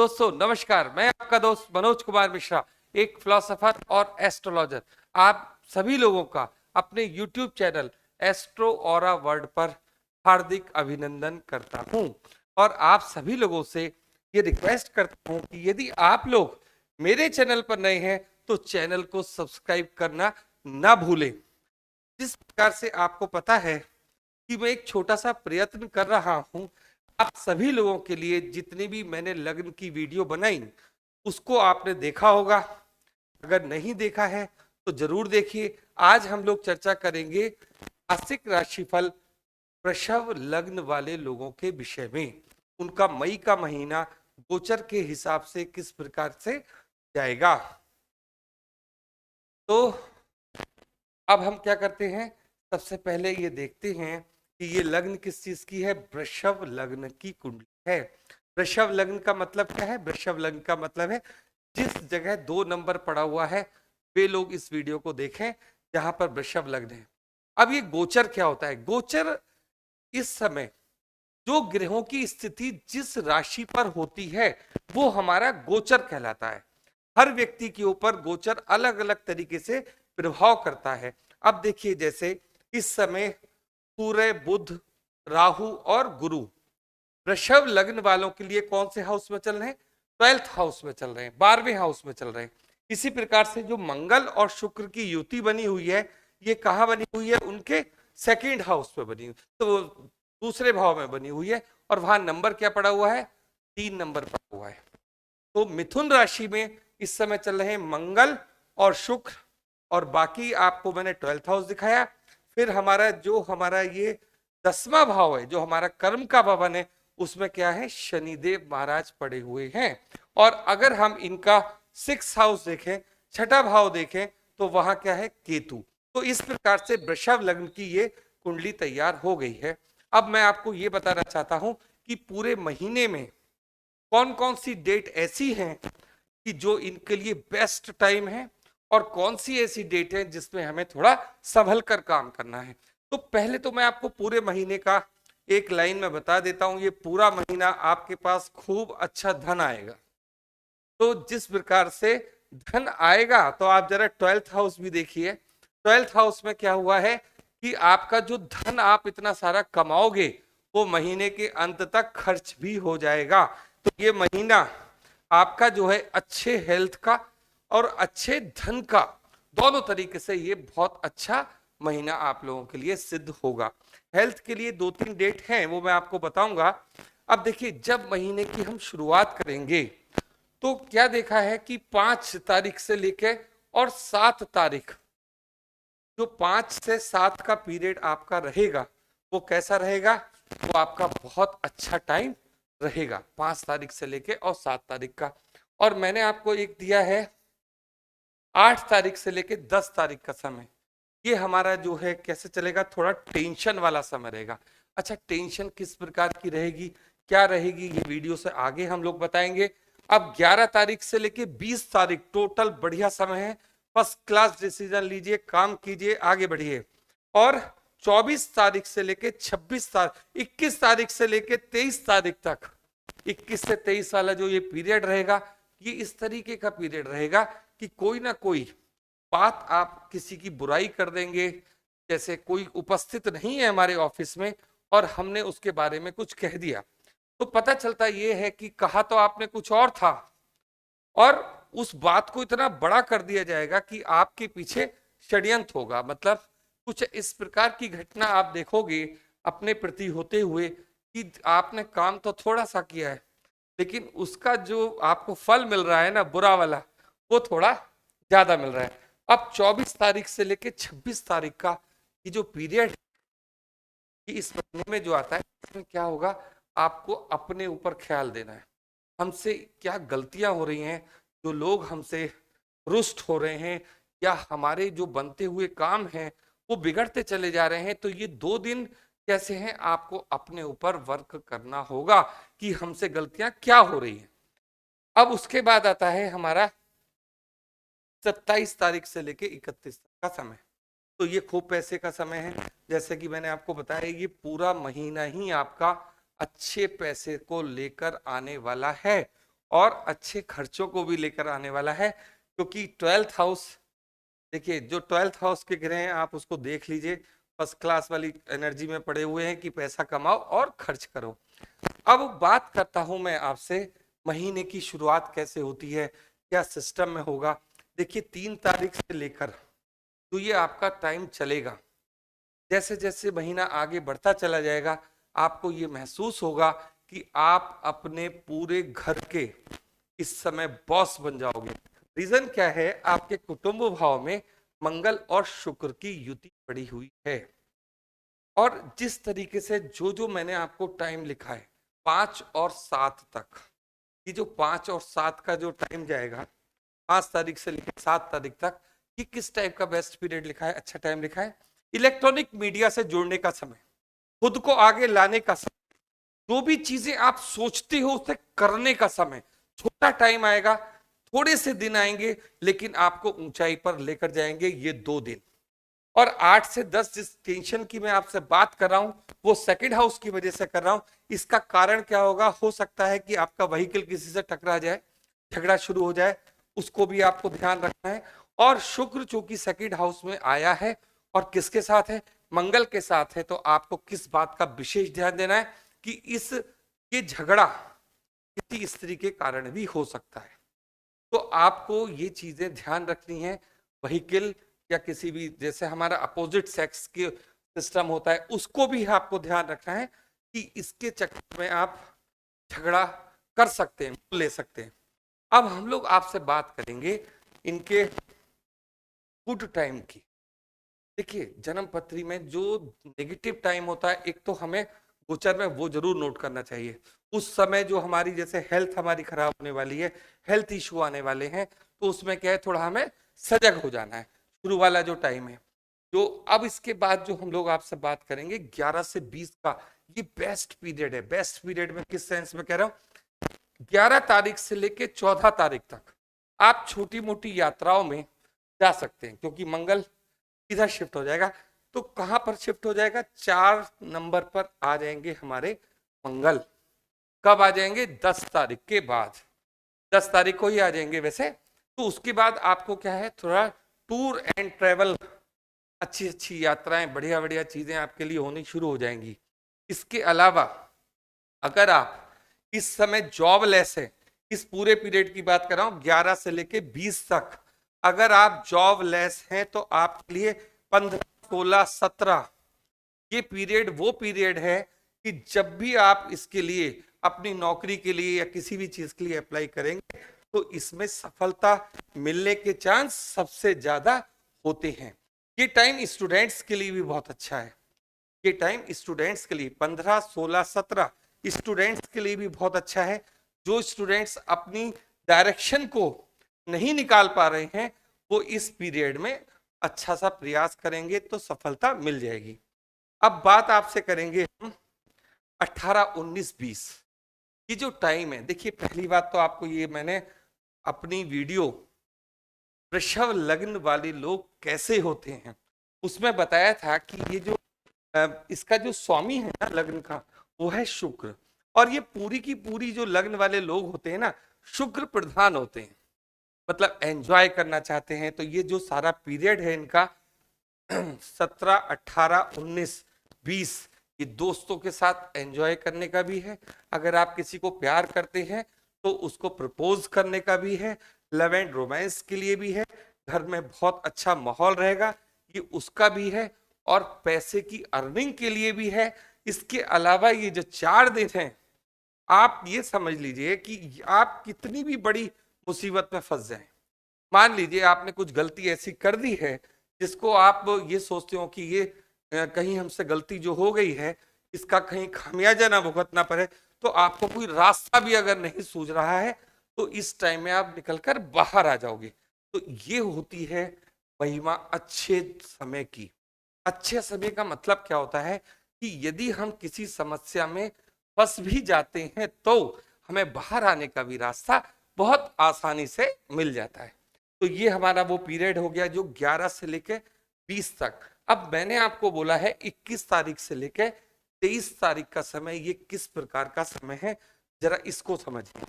दोस्तों नमस्कार, मैं आपका दोस्त मनोज कुमार मिश्रा, एक फिलोसोफर और एस्ट्रोलॉजर। आप सभी लोगों का अपने YouTube channel astro aura world पर हार्दिक अभिनंदन करता हूं और आप सभी लोगों से ये रिक्वेस्ट करता हूं कि यदि आप लोग मेरे चैनल पर नए हैं तो चैनल को सब्सक्राइब करना ना भूलें। जिस प्रकार से आपको पता है कि मैं एक छोटा सा प्रयत्न कर रहा हूं आप सभी लोगों के लिए, जितनी भी मैंने लग्न की वीडियो बनाई उसको आपने देखा होगा। अगर नहीं देखा है तो जरूर देखिए। आज हम लोग चर्चा करेंगे मासिक राशिफल वृषभ लग्न वाले लोगों के विषय में। उनका मई का महीना गोचर के हिसाब से किस प्रकार से जाएगा। तो अब हम क्या करते हैं, सबसे पहले ये देखते हैं कि ये लग्न किस चीज की है। वृषभ लग्न की कुंडली है। वृषभ लग्न का मतलब क्या है? वृषभ लग्न का मतलब है जिस जगह 2 नंबर पड़ा हुआ है वे लोग इस वीडियो को देखें जहां पर वृषभ लग्न है। अब ये गोचर क्या होता है? गोचर इस समय जो ग्रहों की स्थिति जिस राशि पर होती है वो हमारा गोचर कहलाता है। हर व्यक्ति के ऊपर गोचर अलग अलग तरीके से प्रभाव करता है। अब देखिए, जैसे इस समय सूर्य, बुध, राहु और गुरु वृषभ लग्न वालों के लिए कौन से हाउस में चल रहे हैं? 12th हाउस में चल रहे हैं, 12वें हाउस में चल रहे हैं। इसी प्रकार से जो मंगल और शुक्र की युति बनी हुई है, ये कहां बनी हुई है? उनके 2nd हाउस में बनी हुई, तो दूसरे भाव में बनी हुई है। और वहां नंबर क्या पड़ा हुआ है? 3 नंबर पड़ा हुआ है। तो मिथुन राशि में इस समय चल रहे हैं मंगल और शुक्र, और बाकी आपको मैंने 12th हाउस दिखाया। फिर हमारा ये 10वां भाव है, जो हमारा कर्म का भवन है, उसमें क्या है? शनिदेव महाराज पड़े हुए हैं। और अगर हम इनका 6th हाउस देखें, छठा भाव देखें, तो वहां क्या है? केतु। तो इस प्रकार से वृषभ लग्न की ये कुंडली तैयार हो गई है। अब मैं आपको ये बताना चाहता हूं कि पूरे महीने में कौन कौन सी डेट ऐसी हैं कि जो इनके लिए बेस्ट टाइम है, और कौन सी ऐसी डेट है जिसमें हमें थोड़ा संभल कर काम करना है। तो पहले तो मैं आपको पूरे महीने का एक लाइन में बता देता हूं। ये पूरा महीना आपके पास खूब अच्छा धन आएगा। तो जिस प्रकार से धन आएगा, तो आप जरा 12th हाउस भी देखिए। 12th हाउस में क्या हुआ है कि आपका जो धन आप इतना सारा कमाओगे वो महीने के अंत तक खर्च भी हो जाएगा। तो ये महीना आपका जो है अच्छे हेल्थ का और अच्छे धन का, दोनों तरीके से ये बहुत अच्छा महीना आप लोगों के लिए सिद्ध होगा। हेल्थ के लिए 2-3 डेट हैं, वो मैं आपको बताऊंगा। अब देखिए, जब महीने की हम शुरुआत करेंगे तो क्या देखा है कि 5 तारीख से लेके और 7 तारीख, जो 5 से 7 का पीरियड आपका रहेगा वो कैसा रहेगा? वो आपका बहुत अच्छा टाइम रहेगा, 5 तारीख से लेके और 7 तारीख का। और मैंने आपको एक दिया है 8 तारीख से लेके 10 तारीख का समय। ये हमारा जो है कैसे चलेगा? थोड़ा टेंशन वाला समय रहेगा। अच्छा, टेंशन किस प्रकार की रहेगी, क्या रहेगी, ये वीडियो से आगे हम लोग बताएंगे। अब 11 तारीख से लेके 20 तारीख टोटल बढ़िया समय है। फर्स्ट क्लास डिसीजन लीजिए, काम कीजिए, आगे बढ़िए। और 24 तारीख से लेके 26 तारीख, 21 तारीख से लेके 23 तारीख तक, 21 से 23 वाला जो ये पीरियड रहेगा, ये इस तरीके का पीरियड रहेगा कि कोई ना कोई बात आप किसी की बुराई कर देंगे। जैसे कोई उपस्थित नहीं है हमारे ऑफिस में और हमने उसके बारे में कुछ कह दिया, तो पता चलता ये है कि कहा तो आपने कुछ और था, और उस बात को इतना बड़ा कर दिया जाएगा कि आपके पीछे षड्यंत्र होगा। मतलब कुछ इस प्रकार की घटना आप देखोगे अपने प्रति होते हुए कि आपने काम तो थोड़ा सा किया है, लेकिन उसका जो आपको फल मिल रहा है ना, बुरा वाला, वो थोड़ा ज्यादा मिल रहा है। अब 24 तारीख से लेके 26 तारीख का ये जो पीरियड कि इस महीने में जो आता है, इसमें क्या होगा? आपको अपने ऊपर ख्याल देना है। हमसे क्या गलतियां हो रही हैं, जो लोग हमसे रुष्ट हो रहे हैं, या हमारे जो बनते हुए काम हैं वो बिगड़ते चले जा रहे हैं। तो ये 2 दिन कैसे हैं, आपको अपने ऊपर वर्क करना होगा कि हमसे गलतियां क्या हो रही हैं। अब उसके बाद आता है हमारा 27 तारीख से लेके 31 तक का समय। तो ये खूब पैसे का समय है। जैसे कि मैंने आपको बताया, ये पूरा महीना ही आपका अच्छे पैसे को लेकर आने वाला है। और अच्छे खर्चों को भी लेकर आने वाला है, क्योंकि 12th हाउस, देखिए जो 12th हाउस के ग्रह हैं आप उसको देख लीजिए, फर्स्ट क्लास वाली एनर्जी में पड़े हुए हैं कि पैसा कमाओ और खर्च करो। अब बात करता हूं मैं आपसे, महीने की शुरुआत कैसे होती है, क्या सिस्टम में होगा। देखिए 3 तारीख से लेकर तो ये आपका टाइम चलेगा, जैसे जैसे महीना आगे बढ़ता चला जाएगा आपको ये महसूस होगा कि आप अपने पूरे घर के इस समय बॉस बन जाओगे। रीजन क्या है, आपके कुटुंब भाव में मंगल और शुक्र की युति पड़ी हुई है। और जिस तरीके से जो जो मैंने आपको टाइम लिखा है 5 और 7 तक, ये जो 5 और 7 का जो टाइम जाएगा, 5 तारीख से लेकर 7 तारीख तक, ये किस टाइप का बेस्ट पीरियड लिखा है, अच्छा टाइम लिखा है, इलेक्ट्रॉनिक मीडिया से जुड़ने का समय, खुद को आगे लाने का समय, जो भी चीजें आप सोचते हो उसे करने का समय। छोटा टाइम आएगा, थोड़े से दिन आएंगे, लेकिन आपको ऊंचाई पर लेकर जाएंगे ये 2 दिन। और 8 से 10 जिस टेंशन की मैं आपसे बात कर रहा हूं वो सेकंड हाउस की वजह से कर रहा हूं। इसका कारण क्या होगा, हो सकता है कि आपका व्हीकल किसी से टकरा जाए, झगड़ा शुरू हो जाए, उसको भी आपको ध्यान रखना है। और शुक्र चूंकि सेकंड हाउस में आया है और किसके साथ है, मंगल के साथ है, तो आपको किस बात का विशेष ध्यान देना है कि ये झगड़ा किसी स्त्री के कारण भी हो सकता है, तो आपको ये चीजें ध्यान रखनी है। व्हीकल या किसी भी, जैसे हमारा अपोजिट सेक्स के सिस्टम होता है, उसको भी आपको ध्यान रखना है कि इसके चक्कर में आप झगड़ा कर सकते हैं, ले सकते हैं। अब हम लोग आपसे बात करेंगे इनके गुड टाइम की। देखिए जन्म पत्री में जो नेगेटिव टाइम होता है, एक तो हमें गोचर में वो जरूर नोट करना चाहिए। उस समय जो हमारी जैसे हेल्थ हमारी खराब होने वाली है, हेल्थ इशू आने वाले हैं, तो उसमें क्या है, थोड़ा हमें सजग हो जाना है। शुरू वाला जो टाइम है, जो अब इसके बाद जो हम लोग आपसे बात करेंगे 11 से 20 का, ये बेस्ट पीरियड है। बेस्ट पीरियड में किस सेंस में कह रहा हूं, 11 तारीख से लेके 14 तारीख तक आप छोटी मोटी यात्राओं में जा सकते हैं, क्योंकि मंगल इधर शिफ्ट हो जाएगा। तो कहां पर शिफ्ट हो जाएगा, 4 नंबर पर आ जाएंगे हमारे मंगल। कब आ जाएंगे, 10 तारीख के बाद, 10 तारीख को ही आ जाएंगे वैसे। तो उसके बाद आपको क्या है, थोड़ा टूर एंड ट्रेवल, अच्छी अच्छी यात्राएं, बढ़िया बढ़िया चीजें आपके लिए होनी शुरू हो जाएंगी। इसके अलावा अगर आप इस समय जॉबलेस है, इस पूरे पीरियड की बात कर रहा हूं 11 से लेके 20 तक, अगर आप जॉबलेस हैं तो आपके लिए 15, 16, 17 ये पीरियड वो पीरियड है कि जब भी आप इसके लिए अपनी नौकरी के लिए या किसी भी चीज के लिए अप्लाई करेंगे तो इसमें सफलता मिलने के चांस सबसे ज्यादा होते हैं। ये टाइम स्टूडेंट्स के लिए भी बहुत अच्छा है। ये टाइम स्टूडेंट्स के लिए 15, 16, 17 स्टूडेंट्स के लिए भी बहुत अच्छा है। जो स्टूडेंट्स अपनी डायरेक्शन को नहीं निकाल पा रहे हैं वो इस पीरियड में अच्छा सा प्रयास करेंगे तो सफलता मिल जाएगी। अब बात आपसे करेंगे हम 18, 19, 20 ये जो टाइम है। देखिए पहली बात तो आपको ये मैंने अपनी वीडियो वृषभ लग्न वाले लोग कैसे होते हैं उसमें बताया था कि ये जो इसका जो स्वामी है ना लग्न का, वो है शुक्र। और ये पूरी की पूरी जो लग्न वाले लोग होते हैं ना, शुक्र प्रधान होते हैं, मतलब एंजॉय करना चाहते हैं। तो ये जो सारा पीरियड है इनका 17, 18, 19, 20 ये दोस्तों के साथ एंजॉय करने का भी है। अगर आप किसी को प्यार करते हैं तो उसको प्रपोज करने का भी है, लव एंड रोमांस के लिए भी है, घर में बहुत अच्छा माहौल रहेगा ये उसका भी है, और पैसे की अर्निंग के लिए भी है। इसके अलावा ये जो 4 दिन हैं, आप ये समझ लीजिए कि आप कितनी भी बड़ी मुसीबत में फंस जाएं, मान लीजिए आपने कुछ गलती ऐसी कर दी है जिसको आप ये सोचते हो कि ये कहीं हमसे गलती जो हो गई है इसका कहीं खामियाजा ना भुगतना पड़े, तो आपको कोई रास्ता भी अगर नहीं सूझ रहा है तो इस टाइम में आप निकलकर बाहर आ जाओगे। तो ये होती है महिमा अच्छे समय की। अच्छे समय का मतलब क्या होता है कि यदि हम किसी समस्या में फंस भी जाते हैं तो हमें बाहर आने का भी रास्ता बहुत आसानी से मिल जाता है। तो ये हमारा वो पीरियड हो गया जो 11 से लेके 20 तक। अब मैंने आपको बोला है 21 तारीख से लेके 23 तारीख का समय ये किस प्रकार का समय है, जरा इसको समझिए।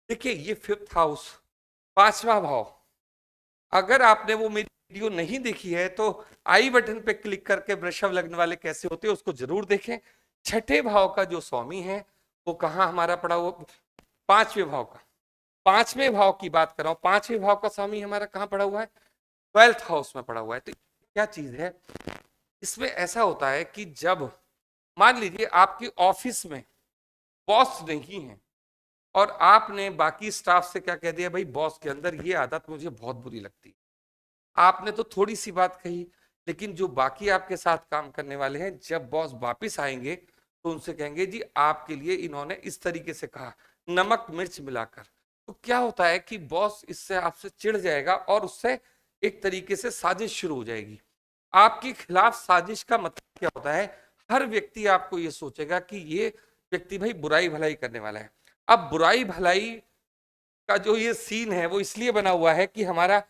देखिए ये फिफ्थ हाउस, पांचवा भाव, अगर आपने वो मेरी वीडियो नहीं देखी है तो आई बटन पे क्लिक करके वृषभ लग्न वाले कैसे होते हैं उसको जरूर देखें। छठे भाव का जो स्वामी है वो कहाँ हमारा पड़ा हुआ, पांचवें भाव का, पांचवें भाव की बात कर रहा हूं, पांचवें भाव का स्वामी हमारा कहाँ पड़ा हुआ है, ट्वेल्थ हाउस में पड़ा हुआ है। तो क्या चीज है इसमें, ऐसा होता है कि जब मान लीजिए आपकी ऑफिस में बॉस नहीं है और आपने बाकी स्टाफ से क्या कह दिया, भाई बॉस के अंदर ये आदत मुझे बहुत बुरी लगती है, आपने तो थोड़ी सी बात कही, लेकिन जो बाकी आपके साथ काम करने वाले हैं जब बॉस वापिस आएंगे तो उनसे कहेंगे जी आपके लिए इन्होंने इस तरीके से कहा, नमक मिर्च मिलाकर। तो क्या होता है कि बॉस इससे आपसे चिढ़ जाएगा और उससे एक तरीके से साजिश शुरू हो जाएगी आपके खिलाफ। साजिश का मतलब क्या होता है, हर व्यक्ति आपको ये सोचेगा कि ये व्यक्ति भाई बुराई भलाई करने वाला है। अब बुराई भलाई का जो ये सीन है वो इसलिए बना हुआ है कि हमारा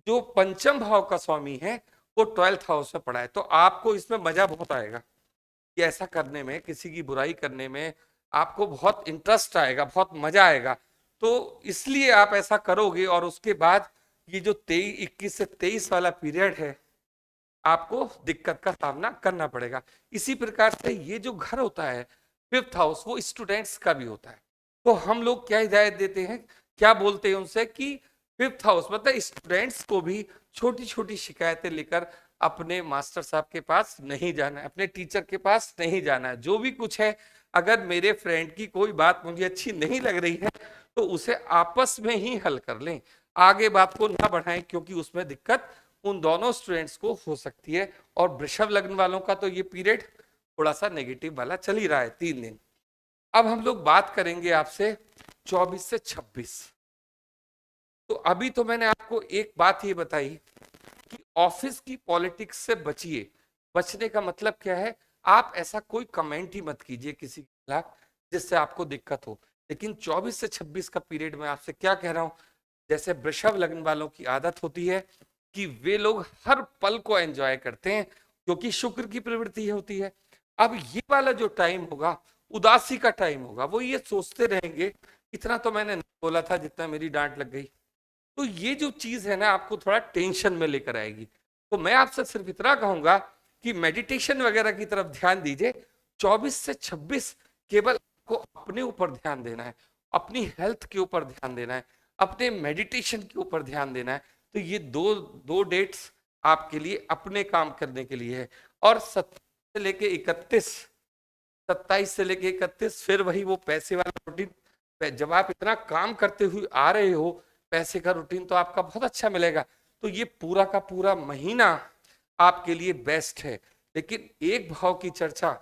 जो पंचम भाव का स्वामी है वो ट्वेल्थ हाउस में पड़ा है। तो आपको इसमें मजा बहुत आएगा कि ऐसा करने में, किसी की बुराई करने में आपको बहुत इंटरेस्ट आएगा, बहुत मजा आएगा। तो इसलिए आप ऐसा करोगे और उसके बाद ये जो 21 से 23 वाला पीरियड है आपको दिक्कत का सामना करना पड़ेगा। इसी प्रकार से ये जो घर होता है फिफ्थ हाउस वो स्टूडेंट्स का भी होता है। तो हम लोग क्या हिदायत देते हैं, क्या बोलते हैं उनसे कि फिफ्थ हाउस मतलब स्टूडेंट्स को भी छोटी छोटी शिकायतें लेकर अपने मास्टर साहब के पास नहीं जाना है, अपने टीचर के पास नहीं जाना है। जो भी कुछ है, अगर मेरे फ्रेंड की कोई बात मुझे अच्छी नहीं लग रही है तो उसे आपस में ही हल कर लें, आगे बात को ना बढ़ाएं, क्योंकि उसमें दिक्कत उन दोनों स्टूडेंट्स को हो सकती है। और वृषभ लग्न वालों का तो ये पीरियड थोड़ा सा नेगेटिव वाला चल ही रहा है 3 दिन। अब हम लोग बात करेंगे आपसे 24 से 26। तो अभी तो मैंने आपको एक बात ये बताई कि ऑफिस की पॉलिटिक्स से बचिए। बचने का मतलब क्या है, आप ऐसा कोई कमेंट ही मत कीजिए किसी के खिलाफ जिससे आपको दिक्कत हो। लेकिन 24 से 26 का पीरियड में आपसे क्या कह रहा हूं, जैसे वृषभ लग्न वालों की आदत होती है कि वे लोग हर पल को एंजॉय करते हैं क्योंकि शुक्र की प्रवृत्ति होती है। अब ये वाला जो टाइम होगा उदासी का टाइम होगा, वो ये सोचते रहेंगे इतना तो मैंने नहीं बोला था जितना मेरी डांट लग गई। तो ये जो चीज है ना आपको थोड़ा टेंशन में लेकर आएगी। तो मैं आपसे सिर्फ इतना कहूंगा कि मेडिटेशन वगैरह की तरफ ध्यान दीजिए। 24 से 26 केवल आपको अपने ऊपर ध्यान देना है, अपनी हेल्थ के ऊपर ध्यान देना है, अपने मेडिटेशन के ऊपर ध्यान देना है। तो ये दो दो डेट्स आपके लिए अपने काम करने के लिए है। और 27 से लेके 31, 27 से लेके 31 फिर वही वो पैसे वाला रूटीन। जब आप इतना काम करते हुए आ रहे हो, पैसे का रूटीन तो आपका बहुत अच्छा मिलेगा। तो ये पूरा का पूरा महीना आपके लिए बेस्ट है। लेकिन एक भाव की चर्चा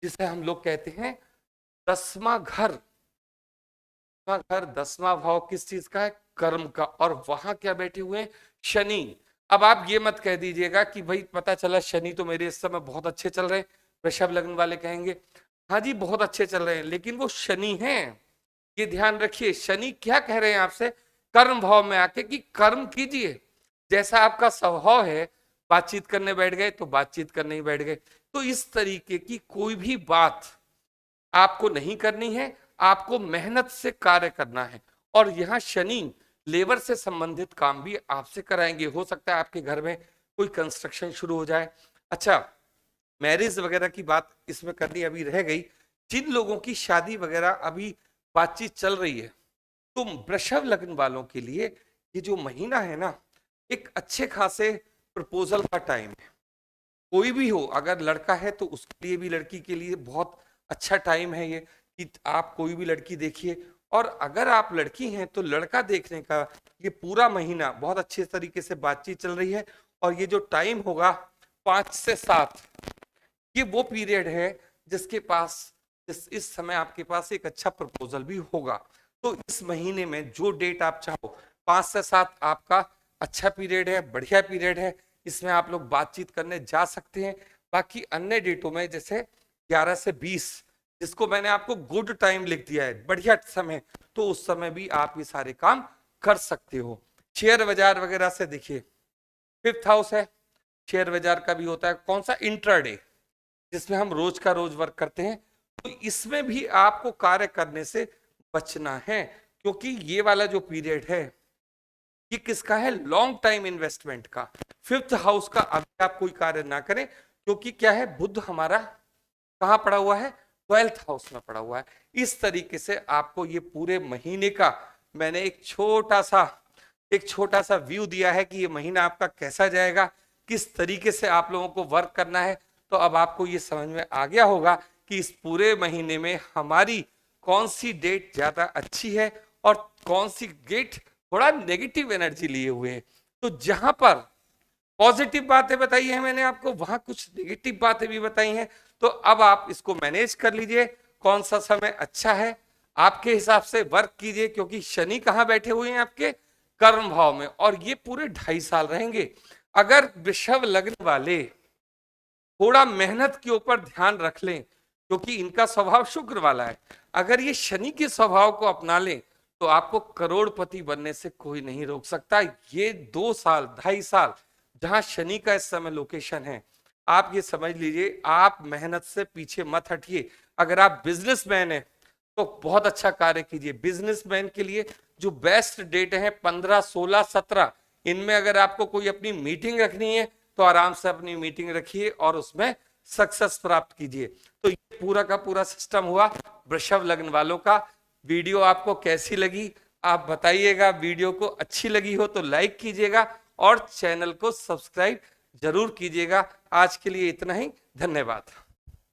जिसे हम लोग कहते हैं 10वां घर, 10वां भाव किस चीज का है, कर्म का, और वहां क्या बैठे हुए हैं, शनि। अब आप ये मत कह दीजिएगा कि भाई पता चला शनि तो मेरे इस समय बहुत अच्छे चल रहे हैं। वृषभ लग्न वाले कहेंगे हाँ जी बहुत अच्छे चल रहे हैं, लेकिन वो शनि हैं। ये ध्यान रखिए, शनि क्या कह रहे हैं आपसे, कर्म भाव में आके कि कर्म कीजिए। जैसा आपका स्वभाव है, बातचीत करने बैठ गए तो बातचीत करने ही बैठ गए। तो इस तरीके की कोई भी बात आपको नहीं करनी है, आपको मेहनत से कार्य करना है। और यहाँ शनि लेबर से संबंधित काम भी आपसे कराएंगे। हो सकता है आपके घर में कोई कंस्ट्रक्शन शुरू हो जाए। अच्छा, मैरिज वगैरह की बात इसमें करनी अभी रह गई। जिन लोगों की शादी वगैरह अभी बातचीत चल रही है, तो वृषभ लग्न वालों के लिए ये जो महीना है ना, एक अच्छे खासे प्रपोजल का टाइम है। कोई भी हो, अगर लड़का है तो उसके लिए भी, लड़की के लिए बहुत अच्छा टाइम है ये कि आप कोई भी लड़की देखिए। और अगर आप लड़की हैं तो लड़का देखने का ये पूरा महीना बहुत अच्छे तरीके से बातचीत चल रही है। और ये जो टाइम होगा 5 से 7, ये वो पीरियड है जिसके पास इस समय आपके पास एक अच्छा प्रपोजल भी होगा। तो इस महीने में जो डेट आप चाहो, 5 से 7 आपका अच्छा पीरियड है, बढ़िया पीरियड है। इसमें आप लोग बातचीत करने जा सकते हैं। बाकी अन्य डेटों में जैसे 11 से 20, जिसको मैंने आपको गुड टाइम लिख दिया है, बढ़िया समय, तो उस समय भी आप ये सारे काम कर सकते हो। शेयर बाजार वगैरह से देखिए, फिफ्थ हाउस है, शेयर बाजार का भी होता है। कौन सा, इंट्राडे, जिसमें हम रोज का रोज वर्क करते हैं। तो इसमें भी आपको कार्य करने से बचना है, क्योंकि ये वाला जो पीरियड है ये किसका है, लॉन्ग टाइम इन्वेस्टमेंट का। फिफ्थ हाउस का अभी आप कोई कार्य ना करें, क्योंकि क्या है, बुध हमारा कहां पड़ा हुआ है, 12th हाउस में पड़ा हुआ है। इस तरीके से आपको ये पूरे महीने का मैंने एक छोटा सा व्यू दिया है कि ये महीना आपका कैसा जाएगा, किस तरीके से आप लोगों को वर्क करना है। तो अब आपको ये समझ में आ गया होगा कि इस पूरे महीने में हमारी कौन सी डेट ज्यादा अच्छी है और कौन सी डेट थोड़ा नेगेटिव एनर्जी लिए हुए है। तो जहां पर पॉजिटिव बातें बताई है मैंने आपको, वहां कुछ नेगेटिव बातें भी बताई हैं। तो अब आप इसको मैनेज कर लीजिए, कौन सा समय अच्छा है आपके हिसाब से वर्क कीजिए, क्योंकि शनि कहां बैठे हुए हैं, आपके कर्म भाव में, और ये पूरे 2.5 साल रहेंगे। अगर वृषभ लग्न वाले थोड़ा मेहनत के ऊपर ध्यान रख लें, क्योंकि इनका स्वभाव शुक्र वाला है, अगर ये शनि के स्वभाव को अपना लें तो आपको करोड़पति बनने से कोई नहीं रोक सकता। ये 2 साल 2.5 साल जहां शनि का इस समय लोकेशन है, आप ये समझ लीजिए, आप मेहनत से पीछे मत हटिए। अगर आप बिजनेसमैन हैं तो बहुत अच्छा कार्य कीजिए। बिजनेसमैन के लिए जो बेस्ट डेट है 15, 16, 17, इनमें अगर आपको कोई अपनी मीटिंग रखनी है तो आराम से अपनी मीटिंग रखिए और उसमें सक्सेस प्राप्त कीजिए। तो ये पूरा का पूरा सिस्टम हुआ वृषभ लग्न वालों का। वीडियो आपको कैसी लगी आप बताइएगा। वीडियो को अच्छी लगी हो तो लाइक कीजिएगा और चैनल को सब्सक्राइब जरूर कीजिएगा। आज के लिए इतना ही, धन्यवाद।